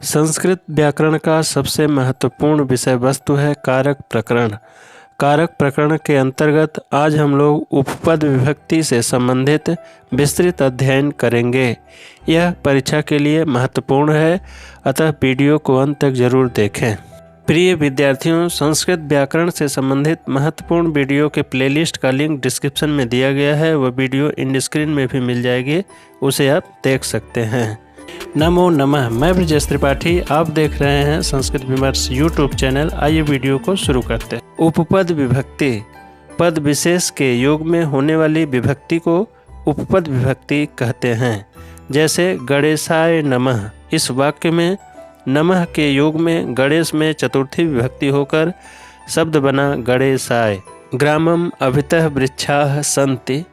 संस्कृत व्याकरण का सबसे महत्वपूर्ण विषय वस्तु है कारक प्रकरण। कारक प्रकरण के अंतर्गत आज हम लोग उपपद विभक्ति से संबंधित विस्तृत अध्ययन करेंगे। यह परीक्षा के लिए महत्वपूर्ण है, अतः वीडियो को अंत तक जरूर देखें। प्रिय विद्यार्थियों, संस्कृत व्याकरण से संबंधित महत्वपूर्ण वीडियो के प्लेलिस्ट का लिंक डिस्क्रिप्शन में दिया गया है। वह वीडियो इन स्क्रीन में भी मिल जाएगी, उसे आप देख सकते हैं। नमो नमः, मैं ब्रजेश त्रिपाठी, आप देख रहे हैं संस्कृत विमर्श यूट्यूब चैनल। आइए वीडियो को शुरू करते हैं। उपपद विभक्ति, पद विशेष के योग में होने वाली विभक्ति को उपपद विभक्ति कहते हैं। जैसे गणेशाय नमः, इस वाक्य में नमः के योग में गणेश में चतुर्थी विभक्ति होकर शब्द बना गणेशाय। ग्रामम अभितः वृक्षाः सन्ति,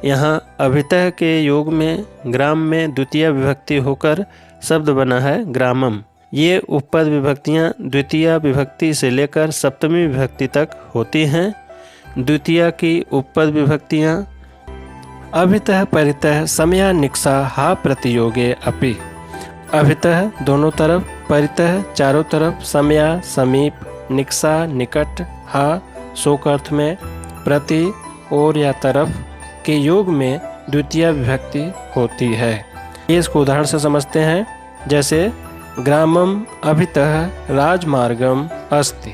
यहाँ अभितः के योग में ग्राम में द्वितीय विभक्ति होकर शब्द बना है ग्रामम। ये उपपद विभक्तियाँ द्वितीय विभक्ति से लेकर सप्तमी विभक्ति तक होती हैं। द्वितीय की उपपद विभक्तियाँ अभितः परितः समया निक्सा हा प्रतियोगे अपि। अभितः दोनों तरफ, परितः चारों तरफ, समया समीप, निक्सा निकट, हा शोक अर्थ में, प्रति और या तरफ के योग में द्वितीय विभक्ति होती है। ये इसको उदाहरण से समझते हैं। जैसे ग्रामम अभितः राजमार्गम अस्ति,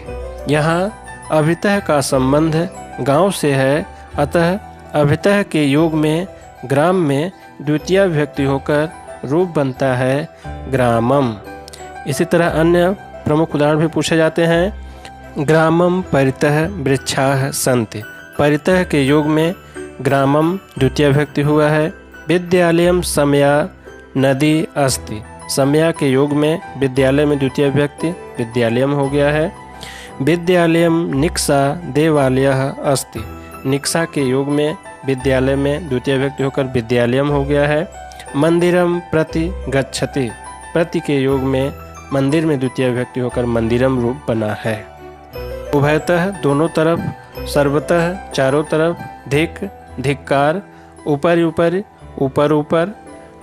यहाँ अभितः का संबंध गांव से है, अतः अभितः के योग में ग्राम में द्वितीय विभक्ति होकर रूप बनता है ग्रामम। इसी तरह अन्य प्रमुख उदाहरण भी पूछे जाते हैं। ग्रामम परितः वृक्षाः सन्ति, परितः के योग में ग्रामम द्वितीय विभक्ति हुआ है। विद्यालयम समया नदी अस्ति, समया के योग में विद्यालय में द्वितीय विभक्ति विद्यालयम हो गया है। विद्यालयम निक्सा देवालयः अस्ति, निक्सा के योग में विद्यालय में द्वितीय विभक्ति होकर विद्यालयम हो गया है। मंदिरम प्रति गच्छति, प्रति के योग में मंदिर में द्वितीय विभक्ति होकर मंदिरम रूप बना है। उभयतः दोनों तरफ, सर्वतः चारों तरफ, धिक धिक्कार, ऊपर ऊपर, ऊपर ऊपर,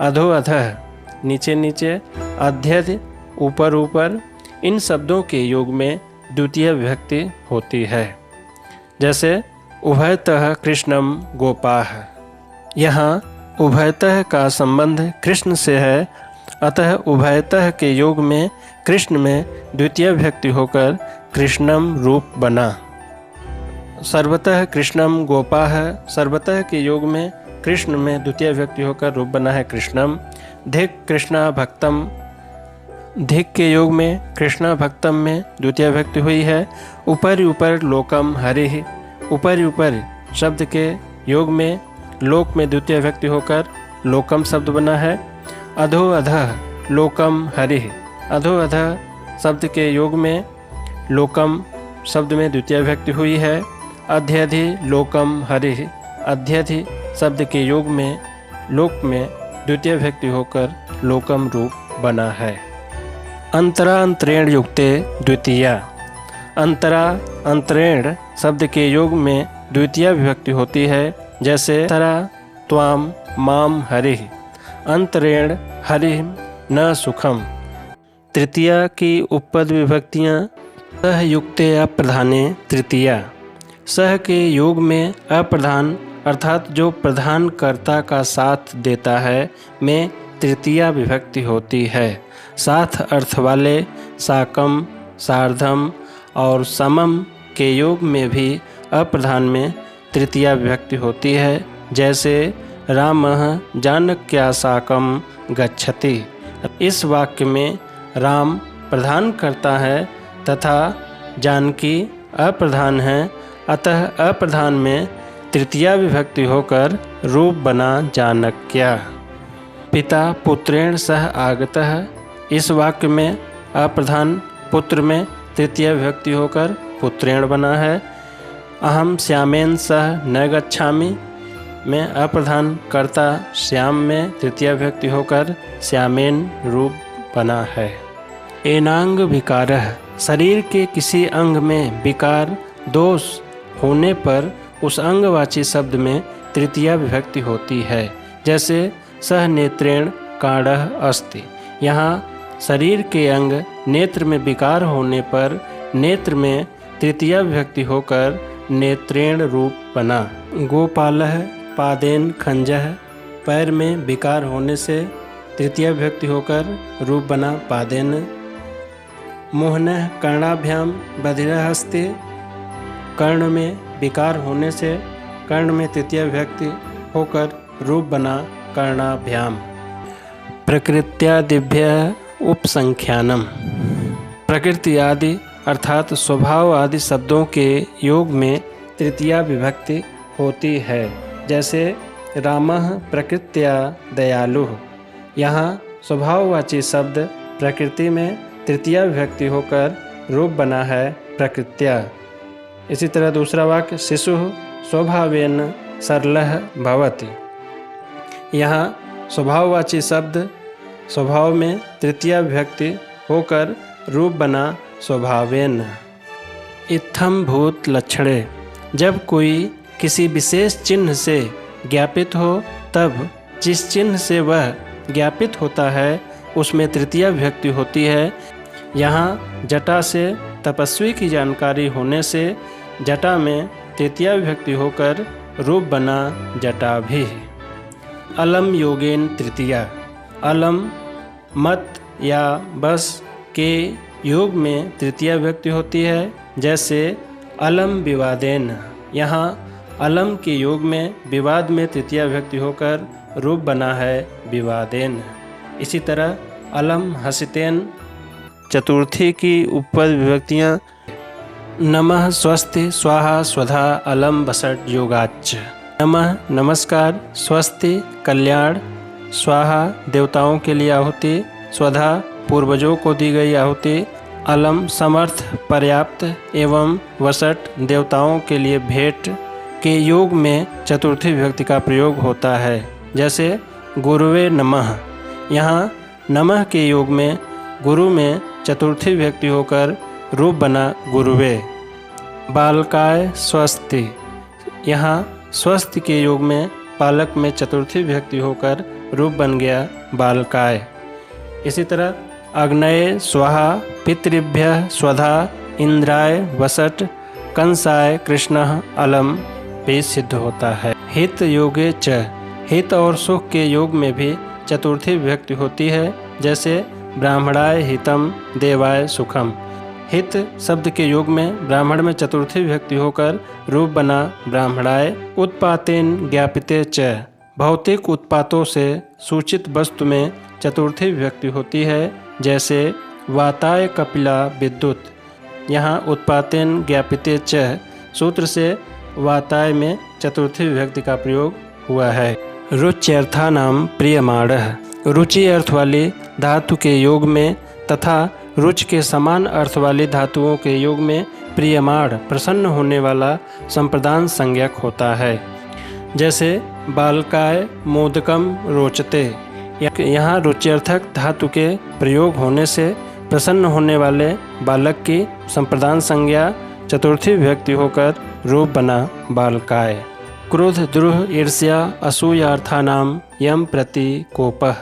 अधो अधः नीचे नीचे, अध्यध ऊपर ऊपर, इन शब्दों के योग में द्वितीय विभक्ति होती है। जैसे उभयतः कृष्णम गोपाः, यहाँ उभयतः का संबंध कृष्ण से है, अतः उभयतः के योग में कृष्ण में द्वितीय विभक्ति होकर कृष्णम रूप बना। सर्वतः कृष्णम गोपाः, सर्वतः के योग में कृष्ण में द्वितीय विभक्ति होकर रूप बना है कृष्णम। धिक कृष्णा भक्तम, धिक के योग में कृष्णा भक्तम में द्वितीय विभक्ति हुई है। ऊपर ऊपर लोकम हरिः, ऊपर ऊपर शब्द के योग में लोक में द्वितीय विभक्ति होकर लोकम शब्द बना है। अधो अधः लोकम हरिः, अधो अधः शब्द के योग में लोकम शब्द में द्वितीय विभक्ति हुई है। अध्यधि लोकम हरिः, अध्यधि शब्द के योग में लोक में द्वितीय विभक्ति होकर लोकम रूप बना है। अंतरा अंतरेण युक्ते द्वितीया, अंतरा अंतरेण शब्द के योग में द्वितीय विभक्ति होती है। जैसे तरा त्वाम माम हरिः, अंतरेण हरिः न सुखम। तृतीया की उपपद विभक्तियाँ सह युक्ते अप्रधाने तृतीया, सह के योग में अप्रधान अर्थात जो प्रधान कर्ता का साथ देता है में तृतीया विभक्ति होती है। साथ अर्थ वाले साकम, सार्धम और समम के योग में भी अप्रधान में तृतीया विभक्ति होती है। जैसे रामः जानक्या साकम गच्छति, इस वाक्य में राम प्रधान करता है तथा जानकी अप्रधान है, अतः अप्रधान में तृतीया विभक्ति होकर रूप बना जानक्या। पिता पुत्रेण सह आगतः, इस वाक्य में अप्रधान पुत्र में तृतीय विभक्ति होकर पुत्रेण बना है। अहम श्यामेन सह न गच्छामि में अप्रधान कर्ता श्याम में तृतीय विभक्ति होकर श्यामेन रूप बना है। एनांग विकारः, शरीर के किसी अंग में विकार दोष होने पर उस अंगवाची शब्द में तृतीया विभक्ति होती है। जैसे सह नेत्रेण काढ़ः अस्ति, यहाँ शरीर के अंग नेत्र में विकार होने पर नेत्र में तृतीया विभक्ति होकर नेत्रेण रूप बना। गोपालः पादेन खंजः, पैर में विकार होने से तृतीया विभक्ति होकर रूप बना पादेन। मोहनः कर्णाभ्याम बधिरः हस्ते, कर्ण में विकार होने से कर्ण में तृतीया विभक्ति होकर रूप बना कर्णाभ्याम। प्रकृत्यादिभ्य उपसंख्यानम, प्रकृति आदि अर्थात स्वभाव आदि शब्दों के योग में तृतीया विभक्ति होती है। जैसे रामः प्रकृत्या दयालुः, यहाँ स्वभाववाची शब्द प्रकृति में तृतीया विभक्ति होकर रूप बना है प्रकृत्या। इसी तरह दूसरा वाक्य शिशुः स्वभावेन सरलः भवति, यहाँ स्वभाववाची शब्द स्वभाव में तृतीया विभक्ति होकर रूप बना स्वभावेन। इत्थम भूत लक्षणे, जब कोई किसी विशेष चिन्ह से ज्ञापित हो तब जिस चिन्ह से वह ज्ञापित होता है उसमें तृतीया विभक्ति होती है। यहाँ जटा से तपस्वी की जानकारी होने से जटा में तृतीया विभक्ति होकर रूप बना जटाभि। अलम योगेन तृतीया, अलम मत या बस के योग में तृतीया विभक्ति होती है। जैसे अलम विवादेन, यहाँ अलम के योग में विवाद में तृतीया विभक्ति होकर रूप बना है विवादेन। इसी तरह अलम हसितेन, चतुर्थी की उपपद विभक्तियाँ नमः स्वस्ति स्वाहा स्वधा अलम बसट योगाच्च। नमः नमस्कार, स्वस्ति कल्याण, स्वाहा देवताओं के लिए आहुति, स्वधा पूर्वजों को दी गई आहुति, अलम समर्थ पर्याप्त एवं वसट देवताओं के लिए भेंट के योग में चतुर्थी विभक्ति का प्रयोग होता है। जैसे गुरुवे नमः, यहाँ नमः के योग में गुरु में चतुर्थी विभक्ति होकर रूप बना गुरुवे। बालकाय स्वस्ति, यहाँ स्वस्थ के योग में पालक में चतुर्थी विभक्ति होकर रूप बन गया बालकाय। इसी तरह अग्नये स्वाहा, पितृभ्यः स्वधा, इंद्राय वसट, कंसाय कृष्णः अलम भी सिद्ध होता है। हित योगे च, हित और सुख के योग में भी चतुर्थी विभक्ति होती है। जैसे ब्राह्मणाय हितम देवाय सुखम, हित शब्द के योग में ब्राह्मण में चतुर्थी विभक्ति होकर रूप बना ब्राह्मणाय। उत्पातेन ज्ञापिते च, भौतिक उत्पातों से सूचित वस्तु में चतुर्थी विभक्ति होती है। जैसे वाताय कपिला विद्युत, यहाँ उत्पातेन ज्ञापिते च सूत्र से वाताय में चतुर्थी विभक्ति का प्रयोग हुआ है। रुच्यर्थानाम प्रियमाणः, रुचि अर्थ वाली धातु के योग में तथा रुच के समान अर्थ वाली धातुओं के योग में प्रियमाण प्रसन्न होने वाला संप्रदान संज्ञक होता है। जैसे बालकाय मोदकम रोचते, यहाँ रुच्यर्थक धातु के प्रयोग होने से प्रसन्न होने वाले बालक की संप्रदान संज्ञा चतुर्थी विभक्ति होकर रूप बना बालकाय। क्रोध द्रुह ईर्ष्या असूयार्थानाम यम प्रति कोपः,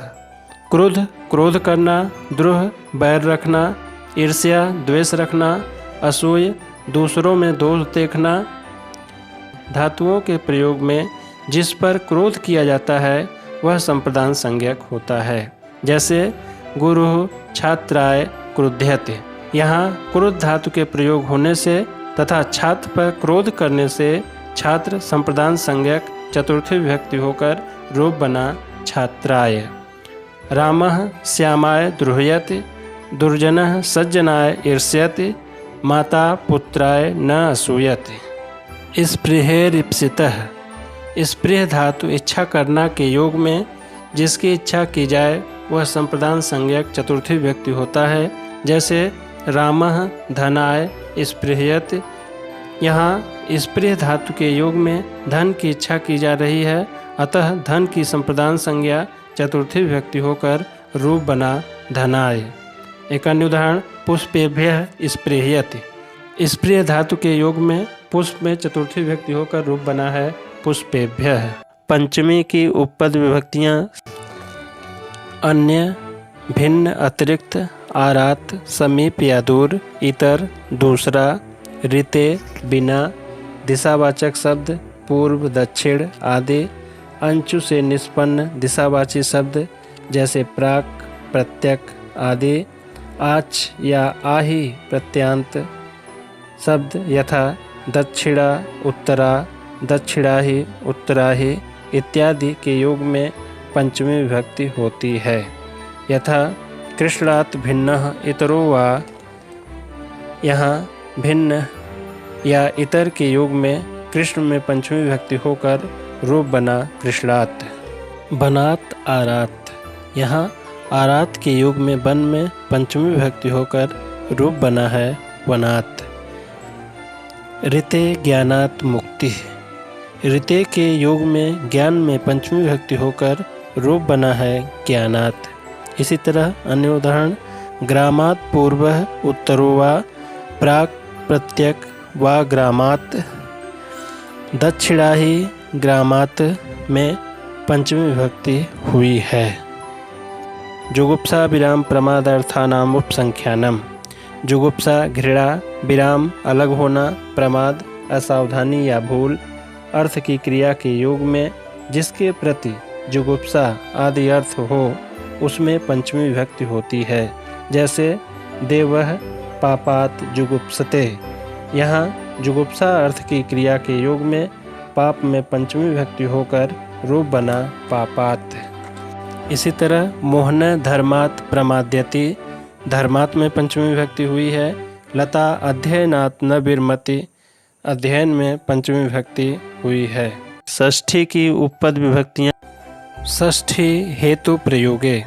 क्रोध क्रोध करना, द्रुह बैर रखना, ईर्ष्या द्वेष रखना, असूय दूसरों में दोष देखना। धातुओं के प्रयोग में जिस पर क्रोध किया जाता है वह संप्रदान संज्ञक होता है। जैसे गुरु छात्राय क्रुध्यते, यहाँ क्रोध धातु के प्रयोग होने से तथा छात्र पर क्रोध करने से छात्र संप्रदान संज्ञक चतुर्थी विभक्ति होकर रूप बना छात्राय। रामः श्यामाय द्रुह्यते, दुर्जनः सज्जनाय ईर्ष्यते, माता पुत्राय न असूयते। स्पृहेरिप्सितः, स्पृह धातु इच्छा करना के योग में जिसकी इच्छा की जाए वह संप्रदान संज्ञक चतुर्थी विभक्ति होता है। जैसे रामः धनाय स्पृहयते, यहाँ स्पृह धातु के योग में धन की इच्छा की जा रही है, अतः धन की संप्रदान संज्ञा चतुर्थी विभक्ति होकर रूप बना धनाय। एक अन्य उदाहरण पुष्पेभ्यः स्पृहयते, स्पृह धातु के योग में पुष्प में चतुर्थी विभक्ति होकर रूप बना है पुष्पेभ्यः। पंचमी की उपपद विभक्तियाँ अन्य, भिन्न, अतिरिक्त, आरात, समीप या दूर, इतर, दूसरा, ऋते, बिना, दिशावाचक शब्द, पूर्व, दक्षिण आदि, अंशु से निष्पन्न दिशावाची शब्द जैसे प्राक, प्रत्यक आदि, आच या आही प्रत्यांत शब्द यथा दक्षिणा, उत्तरा, दक्षिणाहि, उत्तराहि इत्यादि के योग में पंचमी विभक्ति होती है। यथा कृष्णात् भिन्नः इतरो वा, यहाँ भिन्न या इतर के योग में कृष्ण में पंचमी विभक्ति होकर रूप बना कृष्णात्। बनात, आरात, यहाँ आरात के योग में वन में पंचमी विभक्ति होकर रूप बना है वनात्। ऋते, ज्ञानात्, मुक्ति, ऋते के योग में ज्ञान में पंचमी विभक्ति होकर रूप बना है ज्ञानात्। इसी तरह अन्य उदाहरण ग्रामात् पूर्वः, उत्तरो वा, प्राक, प्रत्यक वा ग्रामात्, दक्षिणाहि, ग्रामात् में पंचमी विभक्ति हुई है। जुगुप्सा विराम प्रमादार्थानाम उपसंख्यानम, जुगुप्सा घृणा, विराम अलग होना, प्रमाद असावधानी या भूल, अर्थ की क्रिया के योग में जिसके प्रति जुगुप्सा आदि अर्थ हो उसमें पंचमी विभक्ति होती है। जैसे देवः पापात् जुगुप्सते, यहाँ जुगुप्सा अर्थ की क्रिया के योग में पाप में पंचमी विभक्ति होकर रूप बना पापात्। इसी तरह मोहन धर्मात् प्रमाद्यति, धर्मात् में पंचमी विभक्ति हुई है। लता अध्ययनात् न विरमति, अध्ययन में पंचमी विभक्ति हुई है। षष्ठी की उपपद विभक्तियाँ। षष्ठी हेतु प्रयोगे,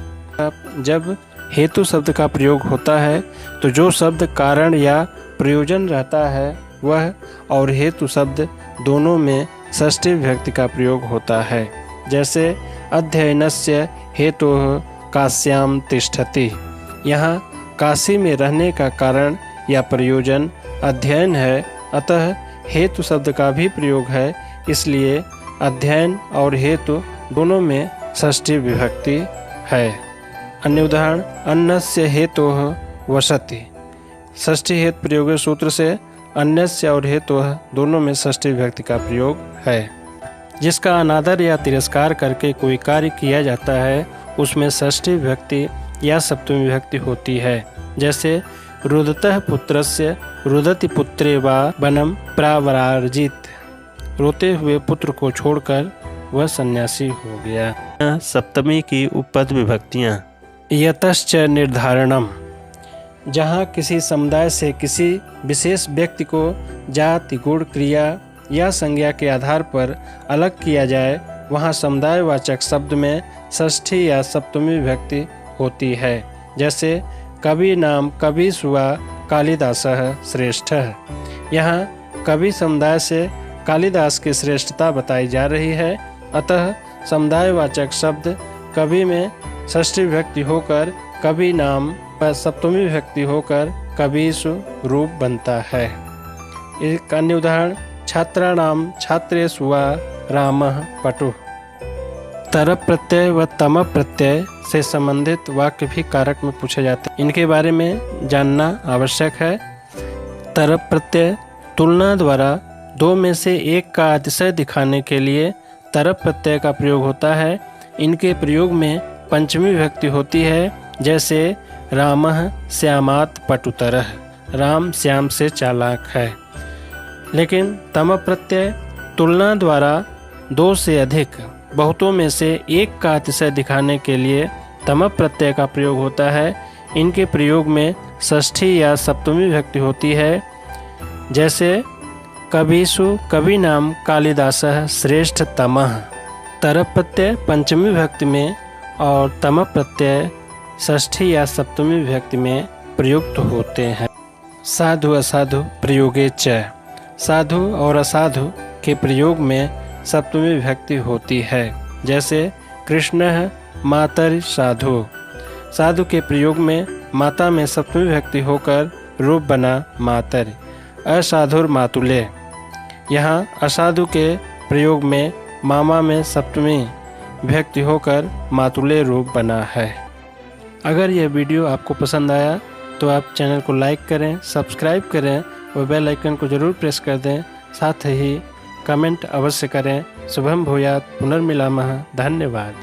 जब हेतु शब्द का प्रयोग होता है तो जो शब्द कारण या प्रयोजन रहता है वह और हेतु शब्द दोनों में षष्ठी विभक्ति का प्रयोग होता है। जैसे अध्ययनस्य हेतुः काश्याम तिष्ठति, यहाँ काशी में रहने का कारण या प्रयोजन अध्ययन है, अतः हेतु शब्द का भी प्रयोग है, इसलिए अध्ययन और हेतु दोनों में षष्ठी विभक्ति है। अन्य उदाहरण अन्नस्य हेतुः वसति, षष्ठी हेतु प्रयोग सूत्र से अन्यस्य और हेतुः दोनों में षष्ठी विभक्ति का प्रयोग है। जिसका अनादर या तिरस्कार करके कोई कार्य किया जाता है उसमें षष्ठी विभक्ति या सप्तमी विभक्ति होती है। जैसे रुदतः पुत्रस्य रुदति पुत्रे वा वनम प्रावरार्जित, रोते हुए पुत्र को छोड़कर वह सन्यासी हो गया। सप्तमी की उपपद विभक्तियाँ। यतश्च निर्धारणम, जहाँ किसी समुदाय से किसी विशेष व्यक्ति को जाति, गुण, क्रिया या संज्ञा के आधार पर अलग किया जाए वहाँ समुदायवाचक शब्द में षष्ठी या सप्तमी विभक्ति होती है। जैसे कवि नाम कवि सुवा कालिदासः श्रेष्ठः, यहाँ कवि समुदाय से कालिदास की श्रेष्ठता बताई जा रही है, अतः समुदायवाचक शब्द कवि में षष्ठी विभक्ति होकर कवि नाम पर सप्तमी विभक्ति होकर कविषु रूप बनता है। एक अन्य उदाहरण छात्राणाम छात्रेषु वा रामः पटुः, तरप प्रत्यय व तम प्रत्यय से संबंधित वाक्य भी कारक में पूछे जाते हैं, इनके बारे में जानना आवश्यक है। तरप प्रत्यय तुलना द्वारा दो में से एक का अतिशय दिखाने के लिए तरप प्रत्यय का प्रयोग होता है। इनके प्रयोग में पंचमी विभक्ति होती है। जैसे रामः श्यामात् पटुतरः, राम श्याम से चालाक है। लेकिन तम प्रत्यय तुलना द्वारा दो से अधिक बहुतों में से एक का अतिशय दिखाने के लिए तम प्रत्यय का प्रयोग होता है। इनके प्रयोग में षष्ठी या सप्तमी विभक्ति होती है। जैसे कविषु कवि नाम कालिदासः श्रेष्ठतमः, तरप प्रत्यय पंचमी विभक्ति में और तम प्रत्यय षष्ठी या सप्तमी विभक्ति में प्रयुक्त होते हैं। साधु असाधु प्रयोगे च, साधु और असाधु के प्रयोग में सप्तमी विभक्ति होती है। जैसे कृष्णः मातरि साधु, साधु के प्रयोग में माता में सप्तमी विभक्ति होकर रूप बना मातरि। असाधुर मातुले, यहाँ असाधु के प्रयोग में मामा में सप्तमी विभक्ति होकर मातुले रूप बना है। अगर यह वीडियो आपको पसंद आया तो आप चैनल को लाइक करें, सब्सक्राइब करें और बेल आइकन को ज़रूर प्रेस कर दें। साथ ही कमेंट अवश्य करें। शुभम भूयात्। पुनर्मिलामः। धन्यवाद।